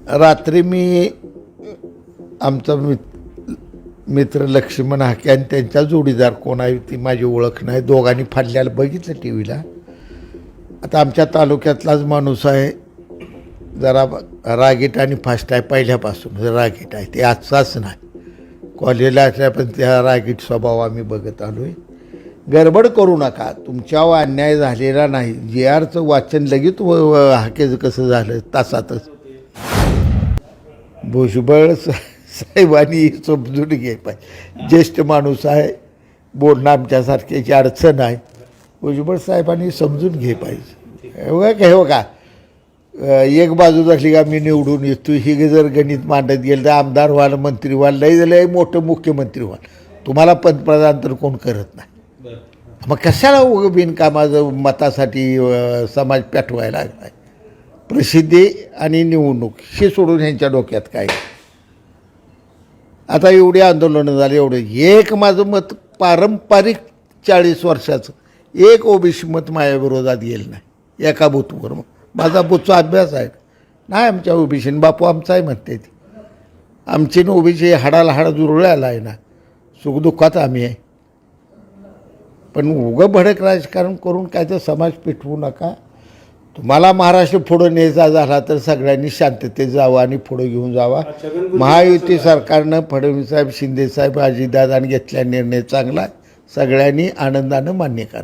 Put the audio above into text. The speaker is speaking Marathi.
रात्री मी आमचा मित्र लक्ष्मण हाके आणि त्यांचा जोडीदार कोण आहे ती माझी ओळख नाही, दोघांनी फाडल्याला बघितलं टी व्हीला. आता आमच्या तालुक्यातलाच माणूस आहे, जरा रागीट आणि फास्ट आहे, पहिल्यापासून रागीट आहे, ते आजचाच नाही. कॉलेजला असल्या पण त्या रागीट स्वभाव आम्ही बघत आलो आहे. गडबड करू नका, तुमच्यावर अन्याय झालेला नाही. जे आरचं वाचन लगेच हाकेचं कसं झालं तासातच. भुजबळ साहेबांनी समजून घे पाहिजे, ज्येष्ठ माणूस आहे, बोलणं आमच्यासारख्याची अडचण आहे. भुजबळ साहेबांनी समजून घे पाहिजे. हो का एक बाजू असली का मी निवडून येतो, ही जर गणित मांडत गेलं तर आमदार व्हाल, मंत्री व्हाल, लई मोठं मुख्यमंत्री व्हाल, तुम्हाला पंतप्रधान तर कोण करत नाही. मग कशाला बिनकामाचं मतासाठी समाज पेटवायला लागला. प्रसिद्धी आणि निवडणूक हे सोडून ह्यांच्या डोक्यात काय. आता एवढी आंदोलनं झाली, एवढं एक माझं मत पारंपरिक 40 वर्षाचं एक ओबीसी मत माझ्या विरोधात गेलं नाही एका बूथवर. माझा बूथचा अभ्यास आहे नाही आमच्या ओबीसीने, बापू आमचा आहे म्हणते ती. आमची न ओबीसी हाडाला हाड जुळल्याला आहे ना, सुखदुःखात आम्ही आहे. पण उगं भडक राजकारण करून काय तर समाज पेटवू नका. तुम्हाला महाराष्ट्र पुढं न्यायचा झाला तर सगळ्यांनी शांततेत जावं आणि पुढं घेऊन जावा. महायुती सरकारनं फडणवीस साहेब, शिंदेसाहेब, अजितदादांनी घेतलेला निर्णय चांगला, सगळ्यांनी आनंदानं मान्य करा.